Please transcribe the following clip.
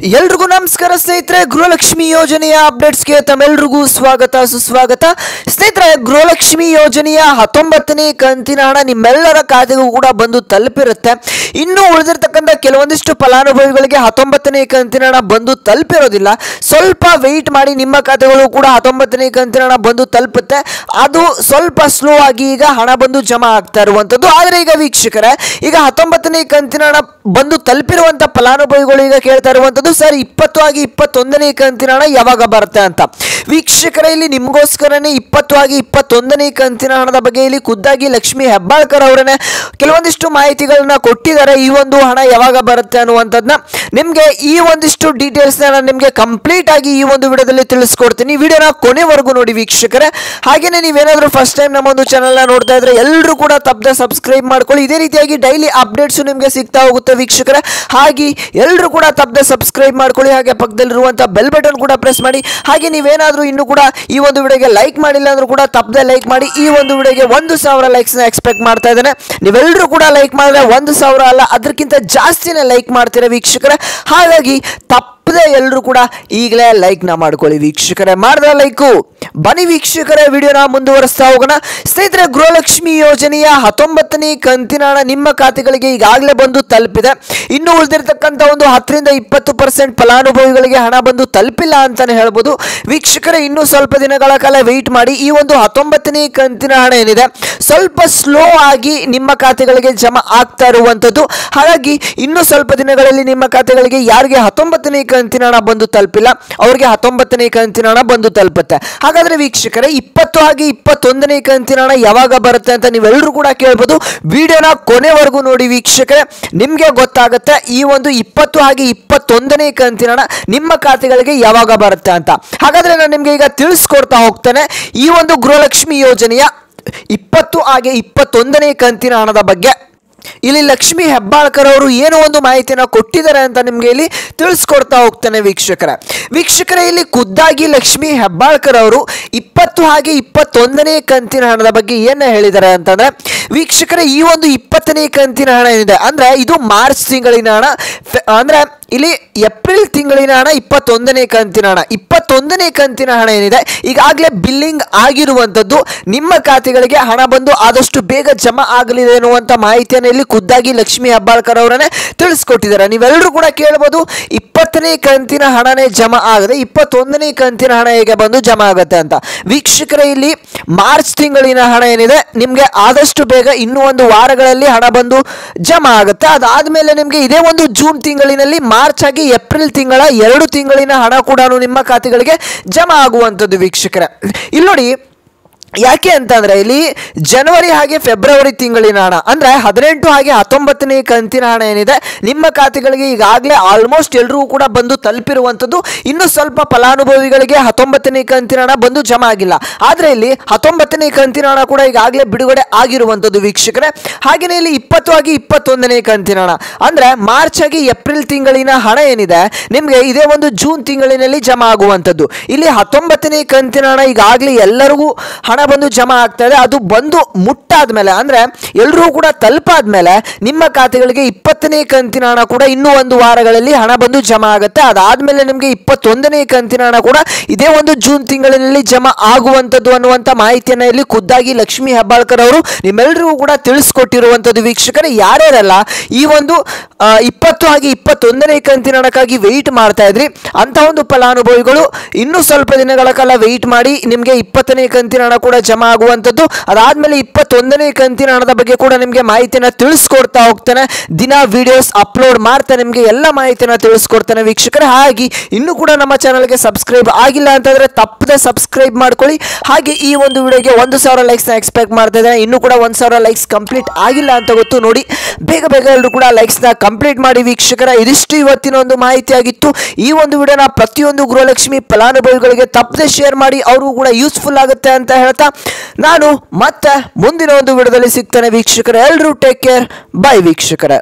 ಎಲ್ರಿಗೂ ನಮಸ್ಕಾರ ಸ್ನೇಹಿತರೆ, ಗೃಹಲಕ್ಷ್ಮಿ ಯೋಜನೆಯ ಅಪ್ಡೇಟ್ಸ್ಗೆ ತಮ್ಮೆಲ್ರಿಗೂ ಸ್ವಾಗತ ಸುಸ್ವಾಗತ. ಸ್ನೇಹಿತರೆ, ಗೃಹಲಕ್ಷ್ಮಿ ಯೋಜನೆಯ 19ನೇ ಕಂತಿನ ಹಣ ನಿಮ್ಮೆಲ್ಲರ ಖಾತೆಗೂ ಕೂಡ ಬಂದು ತಲುಪಿರುತ್ತೆ. ಇನ್ನು ಉಳಿದಿರ್ತಕ್ಕಂಥ ಕೆಲವೊಂದಿಷ್ಟು ಫಲಾನುಭವಿಗಳಿಗೆ 19ನೇ ಕಂತಿನ ಹಣ ಬಂದು ತಲುಪಿರೋದಿಲ್ಲ. ಸ್ವಲ್ಪ ವೆಯ್ಟ್ ಮಾಡಿ, ನಿಮ್ಮ ಖಾತೆಗಳು ಕೂಡ 19ನೇ ಕಂತಿನ ಹಣ ಬಂದು ತಲುಪುತ್ತೆ. ಅದು ಸ್ವಲ್ಪ ಸ್ಲೋ ಆಗಿ ಈಗ ಹಣ ಬಂದು ಜಮಾ ಆಗ್ತಾ ಇರುವಂಥದ್ದು. ಆದರೆ ಈಗ ವೀಕ್ಷಕರೇ, ಈಗ 19ನೇ ಕಂತಿನ ಹಣ ಬಂದು ತಲುಪಿರುವಂಥ ಫಲಾನುಭವಿಗಳು ಈಗ ಕೇಳ್ತಾ ಇರುವಂಥದ್ದು, ಸರ್ 20 ಆಗಿ 21ನೇ ಕಂತಿನ ಹಣ ಯಾವಾಗ ಬರುತ್ತೆ ಅಂತ. ವೀಕ್ಷಕರ, ಇಲ್ಲಿ ನಿಮಗೋಸ್ಕರನೇ 20 ಆಗಿ 21ನೇ ಕಂತಿನ ಹಣದ ಬಗ್ಗೆ ಇಲ್ಲಿ ಖುದ್ದಾಗಿ ಲಕ್ಷ್ಮಿ ಹೆಬ್ಬಾಳ್ಕರ್ ಅವರನ್ನೇ ಕೆಲವೊಂದಿಷ್ಟು ಮಾಹಿತಿಗಳನ್ನ ಕೊಟ್ಟಿದ್ದಾರೆ. ಈ ಒಂದು ಹಣ ಯಾವಾಗ ಬರುತ್ತೆ ಅನ್ನುವಂಥದ್ದನ್ನ ನಿಮಗೆ ಈ ಒಂದಿಷ್ಟು ಡೀಟೇಲ್ಸ್ನ ನಾನು ನಿಮಗೆ ಕಂಪ್ಲೀಟ್ ಆಗಿ ಈ ಒಂದು ವಿಡಿಯೋದಲ್ಲಿ ತಿಳಿಸ್ಕೊಡ್ತೀನಿ. ವಿಡಿಯೋನ ಕೊನೆವರೆಗೂ ನೋಡಿ ವೀಕ್ಷಕರೇ. ಹಾಗೇನೆ ನೀವೇನಾದರೂ ಫಸ್ಟ್ ಟೈಮ್ ನಮ್ಮ ಒಂದು ಚಾನಲ್ನ ನೋಡ್ತಾ ಇದ್ರೆ ಎಲ್ಲರೂ ಕೂಡ ತಪ್ಪದೆ ಸಬ್ಸ್ಕ್ರೈಬ್ ಮಾಡ್ಕೊಳ್ಳಿ. ಇದೇ ರೀತಿಯಾಗಿ ಡೈಲಿ ಅಪ್ಡೇಟ್ಸ್ ನಿಮಗೆ ಸಿಗ್ತಾ ಹೋಗುತ್ತೆ ವೀಕ್ಷಕರೇ. ಹಾಗೆ ಎಲ್ಲರೂ ಕೂಡ ತಪ್ಪದೆ ಸಬ್ಸ್ಕ್ರೈಬ್ ಮಾಡ್ಕೊಳ್ಳಿ. ಹಾಗೆ ಪಕ್ಕದಲ್ಲಿರುವಂಥ ಬೆಲ್ ಬಟನ್ ಕೂಡ ಪ್ರೆಸ್ ಮಾಡಿ. ಹಾಗೆ ನೀವೇನಾದರೂ ಇನ್ನೂ ಕೂಡ ಈ ಒಂದು ವಿಡಿಯೋಗೆ ಲೈಕ್ ಮಾಡಿಲ್ಲ ಅಂದ್ರೂ ಕೂಡ ತಪ್ಪದೆ ಲೈಕ್ ಮಾಡಿ. ಈ ಒಂದು ವಿಡಿಯೋಗೆ 1000 ಲೈಕ್ಸ್ನ ಎಕ್ಸ್ಪೆಕ್ಟ್ ಮಾಡ್ತಾ ಇದ್ದೇನೆ. ನೀವೆಲ್ಲರೂ ಕೂಡ ಲೈಕ್ ಮಾಡಿದ್ರೆ 1000 ಅಲ್ಲ, ಅದಕ್ಕಿಂತ ಜಾಸ್ತಿನೇ ಲೈಕ್ ಮಾಡ್ತೀರಾ ವೀಕ್ಷಕರೇ. ಹಾಗಾಗಿ ತಪ್ಪದೆ ಎಲ್ಲರೂ ಕೂಡ ಈಗಲೇ ಲೈಕ್ನ ಮಾಡ್ಕೊಳ್ಳಿ ವೀಕ್ಷಕರೇ. ಮಾಡಿದ್ರೆ ಲೈಕು. ಬನ್ನಿ ವೀಕ್ಷಕರೇ, ವಿಡಿಯೋನ ಮುಂದುವರಿಸ್ತಾ ಹೋಗೋಣ. ಸ್ನೇಹಿತರೆ, ಗೃಹಲಕ್ಷ್ಮಿ ಯೋಜನೆಯ 19ನೇ ಕಂತಿನ ಹಣ ನಿಮ್ಮ ಖಾತೆಗಳಿಗೆ ಈಗಾಗಲೇ ಬಂದು ತಲುಪಿದೆ. ಇನ್ನು ಉಳಿದಿರ್ತಕ್ಕಂಥ ಒಂದು 10-20% ಫಲಾನುಭವಿಗಳಿಗೆ ಹಣ ಬಂದು ತಲುಪಿಲ್ಲ ಅಂತಾನೆ ಹೇಳ್ಬೋದು ವೀಕ್ಷಕರೇ. ಇನ್ನು ಸ್ವಲ್ಪ ದಿನಗಳ ಕಾಲ ವೆಯ್ಟ್ ಮಾಡಿ. ಈ ಒಂದು 19ನೇ ಕಂತಿನ ಹಣ ಏನಿದೆ ಸ್ವಲ್ಪ ಸ್ಲೋ ಆಗಿ ನಿಮ್ಮ ಖಾತೆಗಳಿಗೆ ಜಮಾ ಆಗ್ತಾ ಇರುವಂಥದ್ದು. ಹಾಗಾಗಿ ಇನ್ನು ಸ್ವಲ್ಪ ದಿನಗಳಲ್ಲಿ ನಿಮ್ಮ ಖಾತೆಗಳಿಗೆ ಯಾರಿಗೆ 19ನೇ ಕಂತಿನ ಹಣ ಬಂದು ತಲುಪಿಲ್ಲ ಅವರಿಗೆ 19ನೇ ಕಂತಿನ ಹಣ ಬಂದು ತಲುಪುತ್ತೆ. ಹಾಗಾದ್ರೆ ವೀಕ್ಷಕರೇ, 20 ಆಗಿ 21ನೇ ಕಂತಿನ ಹಣ ಯಾವಾಗ ಬರುತ್ತೆ ಅಂತ ನೀವೆಲ್ಲರೂ ಕೂಡ ಕೇಳ್ಬೋದು. ವಿಡಿಯೋನ ಕೊನೆವರೆಗೂ ನೋಡಿ ವೀಕ್ಷಕರೇ, ನಿಮಗೆ ಗೊತ್ತಾಗುತ್ತೆ ಈ ಒಂದು 20 ಆಗಿ 21ನೇ ಕಂತಿನ ಹಣ ನಿಮ್ಮ ಖಾತೆಗಳಿಗೆ ಯಾವಾಗ ಬರುತ್ತೆ ಅಂತ. ಹಾಗಾದ್ರೆ ನಾನು ನಿಮಗೆ ಈಗ ತಿಳಿಸ್ಕೊಡ್ತಾ ಹೋಗ್ತೇನೆ ಈ ಒಂದು ಗೃಹಲಕ್ಷ್ಮಿ ಯೋಜನೆಯ 20 ಆಗಿ 21ನೇ ಕಂತಿನ ಹಣದ ಬಗ್ಗೆ. ಇಲ್ಲಿ ಲಕ್ಷ್ಮಿ ಹೆಬ್ಬಾಳ್ಕರ್ ಅವರು ಏನೋ ಒಂದು ಮಾಹಿತಿಯನ್ನು ಕೊಟ್ಟಿದ್ದಾರೆ ಅಂತ ನಿಮಗೆ ಇಲ್ಲಿ ತಿಳಿಸ್ಕೊಡ್ತಾ ಹೋಗ್ತಾನೆ ವೀಕ್ಷಕರೇ. ಇಲ್ಲಿ ಖುದ್ದಾಗಿ ಲಕ್ಷ್ಮಿ ಹೆಬ್ಬಾಳ್ಕರ್ ಅವರು 20 ಆಗಿ 21ನೇ ಕಂತಿನ ಹಣದ ಬಗ್ಗೆ ಏನು ಹೇಳಿದ್ದಾರೆ ಅಂತಂದ್ರೆ ವೀಕ್ಷಕರೇ, ಈ ಒಂದು 20ನೇ ಕಂತಿನ ಹಣ ಏನಿದೆ ಅಂದ್ರೆ ಇದು ಮಾರ್ಚ್ ತಿಂಗಳಿನ ಹಣ, ಅಂದ್ರೆ ಇಲ್ಲಿ ಏಪ್ರಿಲ್ ತಿಂಗಳಿನ ಹಣ 21ನೇ ಕಂತಿನ ಹಣ. 21ನೇ ಕಂತಿನ ಹಣ ಏನಿದೆ ಈಗಾಗಲೇ ಬಿಲ್ಲಿಂಗ್ ಆಗಿರುವಂಥದ್ದು. ನಿಮ್ಮ ಖಾತೆಗಳಿಗೆ ಹಣ ಬಂದು ಆದಷ್ಟು ಬೇಗ ಜಮಾ ಆಗಲಿದೆ ಎನ್ನುವಂಥ ಮಾಹಿತಿಯನ್ನು ಇಲ್ಲಿ ಖುದ್ದಾಗಿ ಲಕ್ಷ್ಮಿ ಹೆಬ್ಬಾಳ್ಕರ್ ಅವರನ್ನೇ ತಿಳಿಸ್ಕೊಟ್ಟಿದ್ದಾರೆ. ನೀವೆಲ್ಲರೂ ಕೂಡ ಕೇಳ್ಬೋದು, 20ನೇ ಕಂತಿನ ಹಣನೇ ಜಮಾ ಆಗದೆ 21ನೇ ಕಂತಿನ ಹಣ ಹೇಗೆ ಬಂದು ಜಮಾ ಆಗುತ್ತೆ ಅಂತ. ವೀಕ್ಷಕರೇ, ಇಲ್ಲಿ ಮಾರ್ಚ್ ತಿಂಗಳಿನ ಹಣ ಏನಿದೆ ನಿಮಗೆ ಆದಷ್ಟು ಬೇಗ ಇನ್ನೂ ಒಂದು ವಾರಗಳಲ್ಲಿ ಹಣ ಬಂದು ಜಮಾ ಆಗುತ್ತೆ. ಅದಾದ್ಮೇಲೆ ನಿಮಗೆ ಇದೇ ಒಂದು ಜೂನ್ ತಿಂಗಳಿನಲ್ಲಿ ಮಾರ್ಚ್ ಆಗಿ ಏಪ್ರಿಲ್ ತಿಂಗಳ 2 ತಿಂಗಳಿನ ಹಣ ಕೂಡ ನಿಮ್ಮ ಖಾತೆಗಳಿಗೆ ಜಮಾ ಆಗುವಂಥದ್ದು ವೀಕ್ಷಕರೇ. ಇಲ್ಲಿ ನೋಡಿ, ಯಾಕೆ ಅಂತಂದ್ರೆ ಇಲ್ಲಿ ಜನವರಿ ಹಾಗೆ ಫೆಬ್ರವರಿ ತಿಂಗಳಿನ ಹಣ ಅಂದ್ರೆ 18 ಹಾಗೆ 19ನೇ ಕಂತಿನ ಹಣ ಏನಿದೆ ನಿಮ್ಮ ಖಾತೆಗಳಿಗೆ ಈಗಾಗಲೇ ಆಲ್ಮೋಸ್ಟ್ ಎಲ್ಲರಿಗೂ ಕೂಡ ಬಂದು ತಲುಪಿರುವಂಥದ್ದು. ಇನ್ನು ಸ್ವಲ್ಪ ಫಲಾನುಭವಿಗಳಿಗೆ 19ನೇ ಕಂತಿನ ಹಣ ಬಂದು ಜಮಾ ಆಗಿಲ್ಲ. ಆದರೆ ಇಲ್ಲಿ 19ನೇ ಕಂತಿನ ಹಣ ಕೂಡ ಈಗಾಗಲೇ ಬಿಡುಗಡೆ ಆಗಿರುವಂಥದ್ದು ವೀಕ್ಷಕರೇ. ಹಾಗೆಯೇ ಇಲ್ಲಿ 20 ಆಗಿ 21ನೇ ಕಂತಿನ ಹಣ ಅಂದ್ರೆ ಮಾರ್ಚ್ ಆಗಿ ಏಪ್ರಿಲ್ ತಿಂಗಳಿನ ಹಣ ಏನಿದೆ ನಿಮಗೆ ಇದೇ ಒಂದು ಜೂನ್ ತಿಂಗಳಿನಲ್ಲಿ ಜಮಾ ಆಗುವಂಥದ್ದು. ಇಲ್ಲಿ 19ನೇ ಕಂತಿನ ಹಣ ಈಗಾಗಲೇ ಎಲ್ಲರಿಗೂ ಹಣ ಬಂದು ಜಮಾ ಆಗ್ತಾ ಇದೆ. ಅದು ಬಂದು ಮುಟ್ಟಾದ್ಮೇಲೆ ಅಂದ್ರೆ ಎಲ್ಲರೂ ಕೂಡ ತಲುಪಾದ್ಮೇಲೆ ನಿಮ್ಮ ಖಾತೆಗಳಿಗೆ 20ನೇ ಕಂತಿನ ಹಣ ಕೂಡ ಇನ್ನೂ ಒಂದು ವಾರಗಳಲ್ಲಿ ಹಣ ಬಂದು ಜಮಾ ಆಗುತ್ತೆ. ಅದಾದ್ಮೇಲೆ ನಿಮಗೆ 21ನೇ ಕಂತಿನ ಹಣ ಕೂಡ ಇದೇ ಒಂದು ಜೂನ್ ತಿಂಗಳಿನಲ್ಲಿ ಜಮಾ ಆಗುವಂಥದ್ದು ಅನ್ನುವಂಥ ಮಾಹಿತಿಯನ್ನು ಇಲ್ಲಿ ಖುದ್ದಾಗಿ ಲಕ್ಷ್ಮಿ ಹೆಬ್ಬಾಳ್ಕರ್ ಅವರು ನಿಮ್ಮೆಲ್ಲರಿಗೂ ಕೂಡ ತಿಳಿಸ್ಕೊಟ್ಟಿರುವಂಥದ್ದು ವೀಕ್ಷಕರೇ. ಯಾರ್ಯಾರೆಲ್ಲ ಈ ಒಂದು 20 ಆಗಿ 21ನೇ ಕಂತಿನ ಹಣಕ್ಕಾಗಿ ವೆಯ್ಟ್ ಮಾಡ್ತಾ ಇದ್ರಿ ಅಂತ ಒಂದು ಫಲಾನುಭವಿಗಳು ಇನ್ನೂ ಸ್ವಲ್ಪ ದಿನಗಳ ಕಾಲ ವೆಯ್ಟ್ ಮಾಡಿ. ನಿಮಗೆ 20ನೇ ಕಂತಿನ ಹಣ ಕೂಡ ಜಮಾ ಆಗುವಂಥದ್ದು. ಅದಾದ್ಮೇಲೆ 21ನೇ ಕಂತಿನ ಹಣದ ಬಗ್ಗೆ ಕೂಡ ನಿಮಗೆ ಮಾಹಿತಿಯನ್ನು ತಿಳಿಸ್ಕೊಡ್ತಾ ಹೋಗ್ತಾನೆ. ದಿನ ವಿಡಿಯೋಸ್ ಅಪ್ಲೋಡ್ ಮಾಡ್ತಾ ನಿಮಗೆ ಎಲ್ಲ ಮಾಹಿತಿಯನ್ನು ತಿಳಿಸ್ಕೊಡ್ತಾನೆ ವೀಕ್ಷಕರೇ. ಹಾಗೆ ಇನ್ನೂ ಕೂಡ ನಮ್ಮ ಚಾನಲ್ಗೆ ಸಬ್ಸ್ಕ್ರೈಬ್ ಆಗಿಲ್ಲ ಅಂತಂದ್ರೆ ತಪ್ಪದೆ ಸಬ್ಸ್ಕ್ರೈಬ್ ಮಾಡ್ಕೊಳ್ಳಿ. ಹಾಗೆ ಈ ಒಂದು ವಿಡಿಯೋಗೆ 1000 ಲೈಕ್ಸ್ನ ಎಕ್ಸ್ಪೆಕ್ಟ್ ಮಾಡ್ತಾ ಇದ್ದೇನೆ. ಇನ್ನೂ ಕೂಡ 1000 ಲೈಕ್ಸ್ ಕಂಪ್ಲೀಟ್ ಆಗಿಲ್ಲ ಅಂತ ಗೊತ್ತು. ನೋಡಿ, ಬೇಗ ಎಲ್ಲರೂ ಕೂಡ ಲೈಕ್ಸ್ನ ಕಂಪ್ಲೀಟ್ ಮಾಡಿ ವೀಕ್ಷಕರ. ಇದಿಷ್ಟು ಇವತ್ತಿನ ಒಂದು ಮಾಹಿತಿ ಆಗಿತ್ತು. ಈ ಒಂದು ವಿಡಿಯೋನ ಪ್ರತಿಯೊಂದು ಗೃಹಲಕ್ಷ್ಮಿ ಫಲಾನುಭವಿಗಳಿಗೆ ತಪ್ಪದೆ ಶೇರ್ ಮಾಡಿ, ಅವರು ಕೂಡ ಯೂಸ್ಫುಲ್ ಆಗುತ್ತೆ ಅಂತ ಹೇಳ್ತಾ ನಾನು ಮತ್ತೆ ಮುಂದಿನ ಒಂದು ವಿಡಿಯೋದಲ್ಲಿ ಸಿಗ್ತೇನೆ ವೀಕ್ಷಕರೇ. ಎಲ್ಲರೂ ಟೇಕ್ ಕೇರ್. ಬೈ ವೀಕ್ಷಕರೇ.